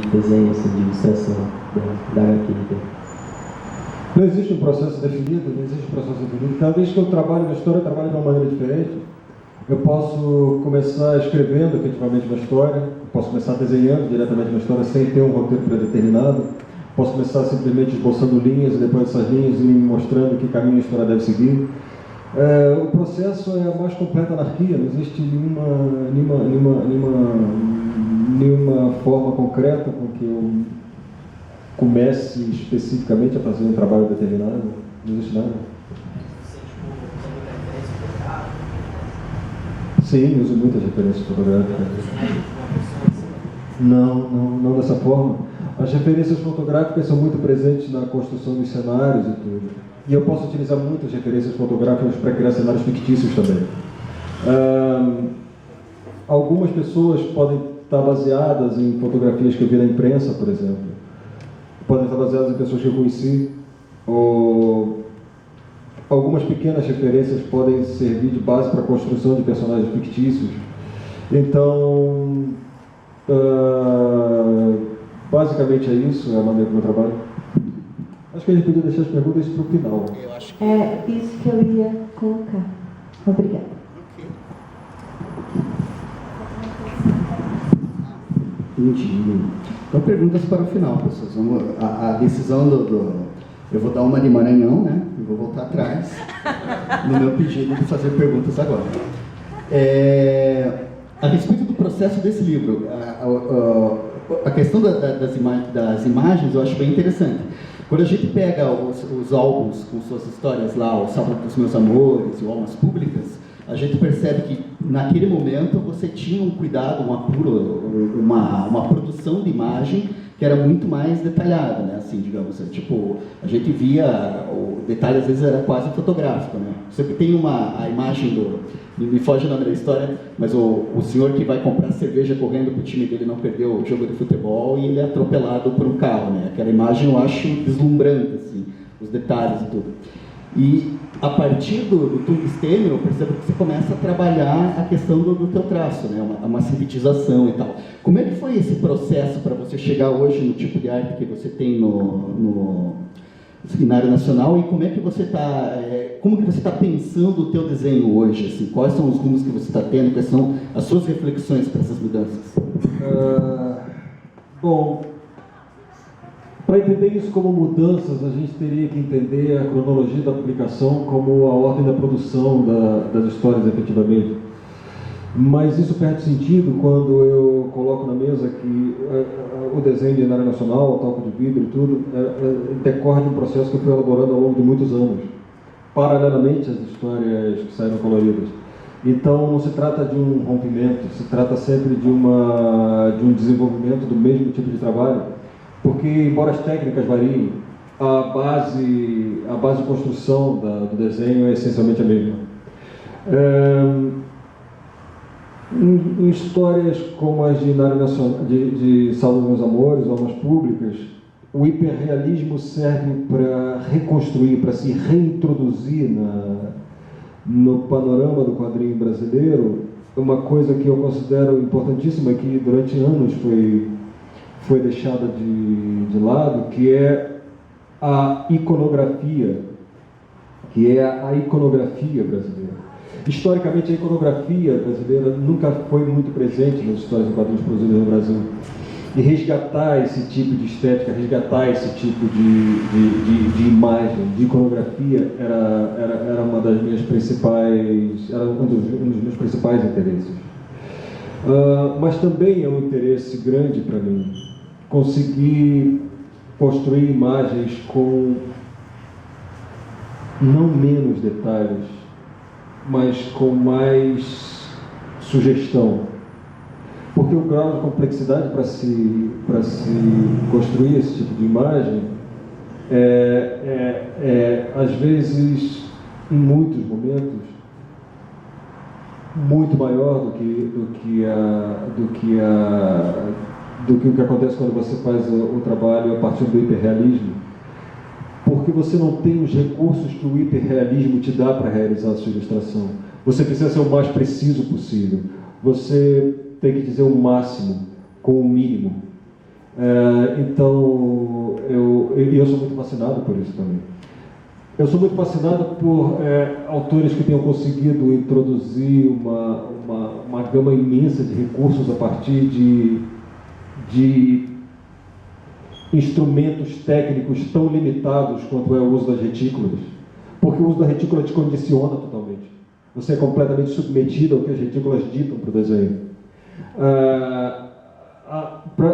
desenho, assim, de ilustração da HQ. Não existe um processo definido, não existe um processo definido. Cada vez que eu trabalho na história, eu trabalho de uma maneira diferente. Eu posso começar escrevendo efetivamente uma história, posso começar desenhando diretamente uma história sem ter um roteiro predeterminado, posso começar simplesmente esboçando linhas e depois dessas linhas me mostrando que caminho a história deve seguir. O processo é a mais completa anarquia, não existe nenhuma forma concreta com que eu comece especificamente a fazer um trabalho determinado, não existe nada. Sim, uso muitas referências fotográficas. Não dessa forma. As referências fotográficas são muito presentes na construção dos cenários e tudo. E eu posso utilizar muitas referências fotográficas para criar cenários fictícios também. Algumas pessoas podem estar baseadas em fotografias que eu vi na imprensa, por exemplo. Podem estar baseadas em pessoas que eu conheci. Ou algumas pequenas referências podem servir de base para a construção de personagens fictícios. Então, basicamente é isso, é a maneira como eu trabalho. Acho que a gente podia deixar as perguntas para o final. É isso que eu ia colocar. Obrigada. Entendi. Então, perguntas para o final, pessoas. A decisão eu vou dar uma de Maranhão, né? E vou voltar atrás no meu pedido de fazer perguntas agora. A respeito do processo desse livro, a questão das imagens eu acho bem interessante. Quando a gente pega os álbuns com suas histórias lá, o Sábado dos Meus Amores, o Almas Públicas, a gente percebe que naquele momento você tinha um cuidado, um apuro, uma produção de imagem que era muito mais detalhada, né? Assim, digamos, tipo, a gente via, o detalhe às vezes era quase fotográfico, né? Você tem a imagem me foge o nome da história, mas o senhor que vai comprar cerveja correndo para o time dele não perder o jogo de futebol e ele é atropelado por um carro, né? Aquela imagem eu acho deslumbrante, assim, os detalhes e tudo. E a partir do tungstênio, eu percebo que você começa a trabalhar a questão do teu traço, né? Uma sintetização e tal. Como é que foi esse processo para você chegar hoje no tipo de arte que você tem no Seminário Nacional e como é que você está pensando o teu desenho hoje? Assim? Quais são os rumos que você está tendo? Quais são as suas reflexões para essas mudanças? Bom, para entender isso como mudanças, a gente teria que entender a cronologia da publicação como a ordem da produção das histórias efetivamente. Mas isso perde sentido quando eu coloco na mesa que o desenho de Seminário Nacional, o toque de vidro e tudo, decorre de um processo que eu fui elaborando ao longo de muitos anos, paralelamente às histórias que saíram coloridas. Então não se trata de um rompimento, se trata sempre de um desenvolvimento do mesmo tipo de trabalho, porque embora as técnicas variem, a base de construção do desenho é essencialmente a mesma. Em histórias como as de Seminário Nacional, de Sábado dos Meus Amores, Almas Públicas, o hiperrealismo serve para reconstruir, para se reintroduzir no panorama do quadrinho brasileiro, uma coisa que eu considero importantíssima, que durante anos foi deixada de lado, que é a iconografia, brasileira. Historicamente, a iconografia brasileira nunca foi muito presente nas histórias de quadrinhos produzidas no Brasil. E resgatar esse tipo de estética, resgatar esse tipo de imagem, de iconografia, era uma das minhas principais, era um dos meus principais interesses. Mas também é um interesse grande para mim conseguir construir imagens com não menos detalhes, mas com mais sugestão. Porque o grau de complexidade para se construir esse tipo de imagem às vezes, em muitos momentos, muito maior do que o que acontece quando você faz o trabalho a partir do hiperrealismo. Porque você não tem os recursos que o hiperrealismo te dá para realizar a sua ilustração. Você precisa ser o mais preciso possível. Você tem que dizer o máximo com o mínimo. Então, eu sou muito fascinado por isso também. Eu sou muito fascinado por autores que tenham conseguido introduzir uma gama imensa de recursos a partir de instrumentos técnicos tão limitados quanto é o uso das retículas. Porque o uso da retícula te condiciona totalmente. Você é completamente submetido ao que as retículas ditam para o desenho.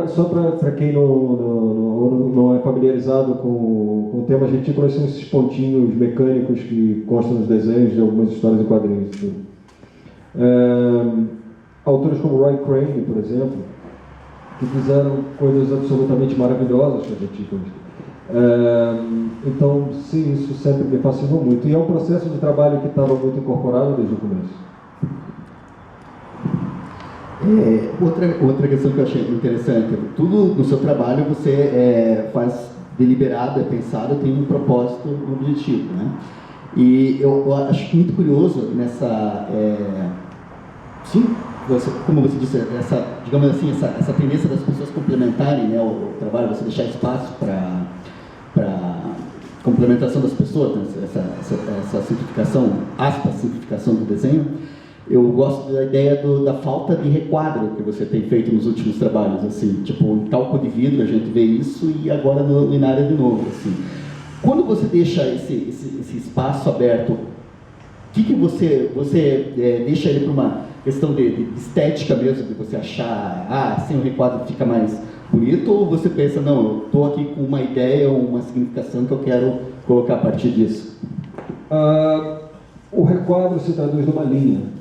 Só para quem não é familiarizado com o tema, as retículas são esses pontinhos mecânicos que constam nos desenhos de algumas histórias em quadrinhos. Autores como Roy Crane, por exemplo, que fizeram coisas absolutamente maravilhosas com as retículas. Então, sim, isso sempre me fascinou muito. E é um processo de trabalho que estava muito incorporado desde o começo. Outra questão que eu achei interessante, tudo no seu trabalho você faz deliberado, é pensado, tem um propósito, um objetivo, né? E eu acho muito curioso nessa, como você disse, digamos assim, essa tendência das pessoas complementarem, né, o trabalho, você deixar espaço para complementação das pessoas, né, essa simplificação, simplificação do desenho. Eu gosto da ideia da falta de requadro que você tem feito nos últimos trabalhos, assim, tipo, em talco de vidro a gente vê isso e agora no Linária de novo, assim. Quando você deixa esse espaço aberto, o que você deixa ele para uma questão de estética mesmo, de você achar, sem o requadro fica mais bonito, ou você pensa, não, eu estou aqui com uma ideia ou uma significação que eu quero colocar a partir disso? O requadro se traduz numa linha.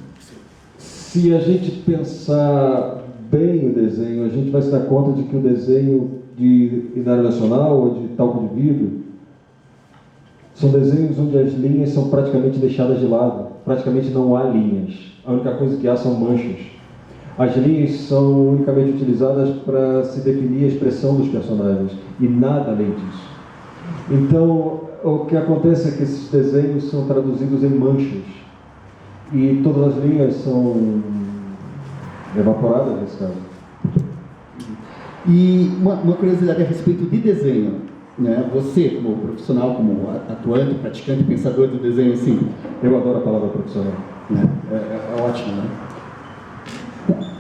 Se a gente pensar bem o desenho, a gente vai se dar conta de que o desenho de Linária Nacional ou de talco de vidro são desenhos onde as linhas são praticamente deixadas de lado. Praticamente não há linhas. A única coisa que há são manchas. As linhas são unicamente utilizadas para se definir a expressão dos personagens e nada além disso. Então, o que acontece é que esses desenhos são traduzidos em manchas. E todas as linhas são evaporadas nesse caso. E uma curiosidade a respeito de desenho, né? Você, como profissional, como atuante, praticante, pensador do desenho, assim... Eu adoro a palavra profissional. Né? É ótimo, né?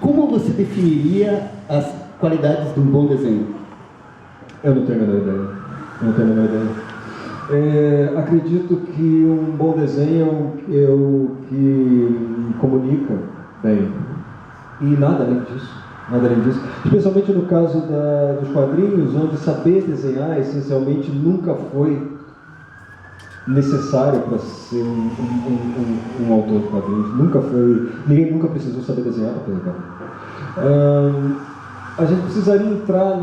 Como você definiria as qualidades de um bom desenho? Eu não tenho a menor ideia. Acredito que um bom desenho é o que comunica bem. E nada além disso. Especialmente no caso dos quadrinhos, onde saber desenhar essencialmente nunca foi necessário para ser um autor de quadrinhos. Nunca foi. Ninguém nunca precisou saber desenhar para fazer quadrinhos. A gente precisaria entrar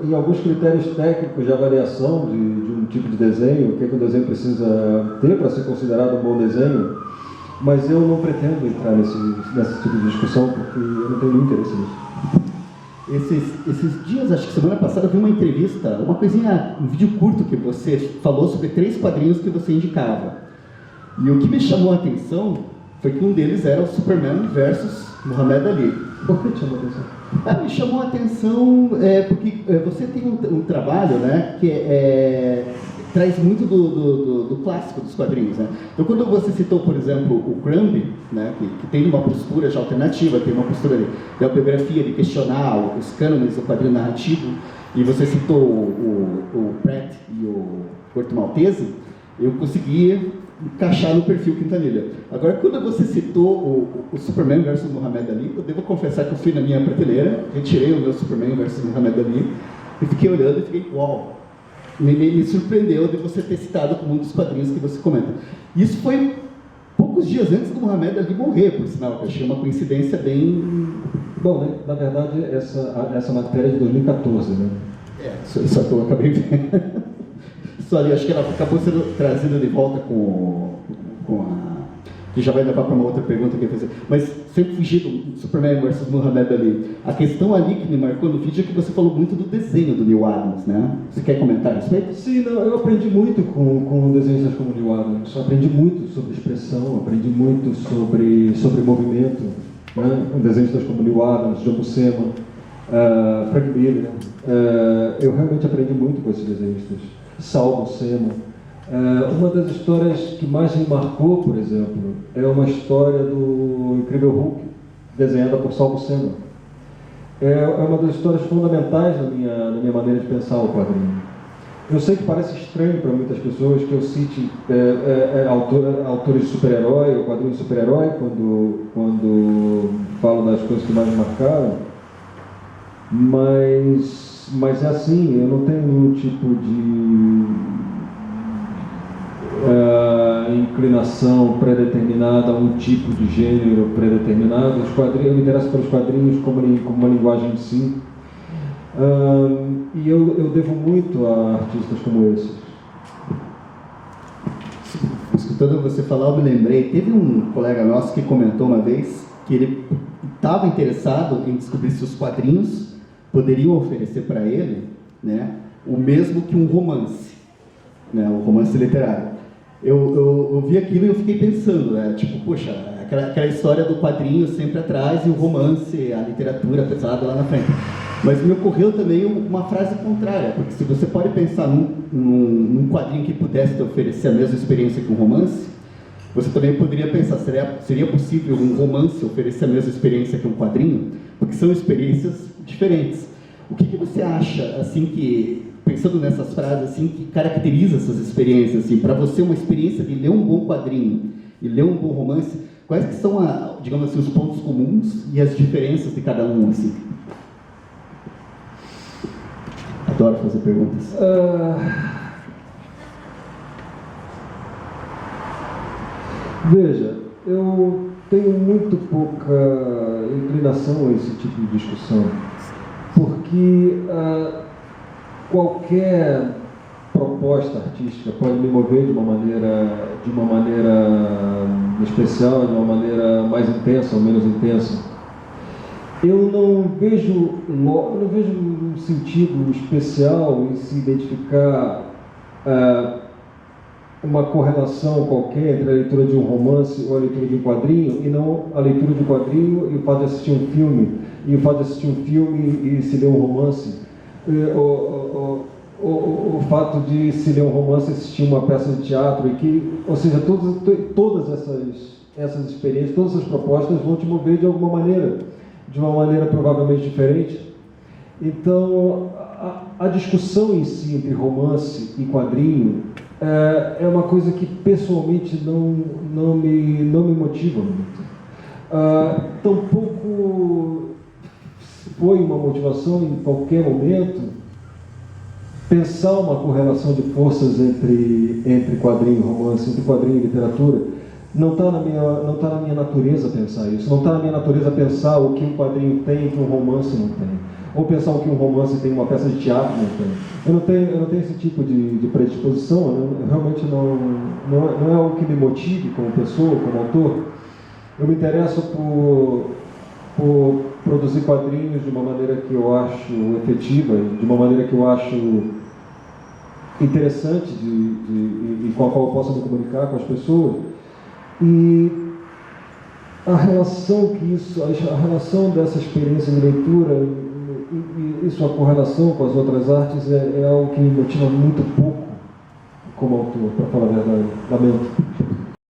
em alguns critérios técnicos de avaliação de um tipo de desenho, o que o desenho precisa ter para ser considerado um bom desenho, mas eu não pretendo entrar nesse tipo de discussão, porque eu não tenho nenhum interesse nisso. Esses dias, acho que semana passada, eu vi uma entrevista, um vídeo curto que você falou sobre 3 quadrinhos que você indicava. E o que me chamou a atenção foi que um deles era o Superman versus Muhammad Ali. Por que te chamou a atenção? Me chamou a atenção porque você tem um trabalho, né, que traz muito do clássico dos quadrinhos, né? Então, quando você citou, por exemplo, o Crumb, né, que tem uma postura já alternativa, tem uma postura de autobiografia, de questionar os cânones do quadrinho narrativo, e você citou o Pratt e o Corto Maltese, eu consegui encaixar no perfil Quintanilha. Agora, quando você citou o Superman versus Muhammad Ali, eu devo confessar que eu fui na minha prateleira, retirei o meu Superman versus Muhammad Ali, e fiquei olhando e fiquei, uau! Me surpreendeu de você ter citado como um dos quadrinhos que você comenta. Isso foi poucos dias antes do Muhammad Ali morrer, por sinal, que eu achei uma coincidência bem... Bom, né, na verdade, essa matéria é de 2014, né? Só que eu acabei vendo. Acho que ela acabou sendo trazida de volta com a... que já vai levar para uma outra pergunta que eu ia fazer. Mas, sempre fugir do Superman versus Muhammad Ali. A questão ali que me marcou no vídeo é que você falou muito do desenho do Neil Adams, né? Você quer comentar a respeito? Sim, não, eu aprendi muito com desenhistas como Neil Adams. Aprendi muito sobre expressão, aprendi muito sobre movimento, né? Com desenhistas como Neil Adams, John Buscema. Frank Miller, eu realmente aprendi muito com esses desenhistas. Sal Buscema. Uma das histórias que mais me marcou, por exemplo, é uma história do Incrível Hulk, desenhada por Sal Buscema. É uma das histórias fundamentais na minha maneira de pensar o quadrinho. Eu sei que parece estranho para muitas pessoas que eu cite autores de super-herói ou quadrinhos de super-herói quando falo das coisas que mais me marcaram, mas é assim, eu não tenho nenhum tipo de inclinação predeterminada a um tipo de gênero predeterminado. Eu me interesso pelos quadrinhos como uma linguagem em si. E eu devo muito a artistas como esses. Escutando você falar, eu me lembrei, teve um colega nosso que comentou uma vez que ele estava interessado em descobrir se os quadrinhos poderiam oferecer para ele, né, o mesmo que um romance, né, um romance literário. Eu vi aquilo e eu fiquei pensando, né, tipo, poxa, aquela história do quadrinho sempre atrás e o romance, a literatura pesada lá na frente. Mas me ocorreu também uma frase contrária, porque se você pode pensar num quadrinho que pudesse te oferecer a mesma experiência que um romance, você também poderia pensar, seria possível um romance oferecer a mesma experiência que um quadrinho? Porque são experiências diferentes. O que você acha, assim, que, pensando nessas frases, assim, que caracteriza essas experiências, assim, para você uma experiência de ler um bom quadrinho e ler um bom romance, quais que são, digamos assim, os pontos comuns e as diferenças de cada um, assim? Adoro fazer perguntas. Veja, eu tenho muito pouca inclinação a esse tipo de discussão, porque qualquer proposta artística pode me mover de uma maneira especial, de uma maneira mais intensa ou menos intensa. Eu não vejo um sentido especial em se identificar uma correlação qualquer entre a leitura de um romance ou a leitura de um quadrinho, e não a leitura de um quadrinho e o fato de assistir um filme, e o fato de assistir um filme e se ler um romance, o fato de se ler um romance e assistir uma peça de teatro, ou seja, todas essas experiências, todas essas propostas vão te mover de alguma maneira, de uma maneira provavelmente diferente. Então, a discussão em si entre romance e quadrinho é uma coisa que pessoalmente não me motiva muito. Tampouco foi uma motivação em qualquer momento pensar uma correlação de forças entre quadrinho e romance, entre quadrinho e literatura. Não está na minha natureza pensar isso. Não está na minha natureza pensar o que um quadrinho tem e que um romance não tem. Ou pensar o que um romance tem e uma peça de teatro não tem. Eu não tenho esse tipo de predisposição. Realmente não é o que me motive como pessoa, como autor. Eu me interesso por produzir quadrinhos de uma maneira que eu acho efetiva, de uma maneira que eu acho interessante e com a qual eu possa me comunicar com as pessoas. E a relação dessa experiência de leitura e sua correlação com as outras artes é algo que me motiva muito pouco como autor, para falar a verdade. Lamento.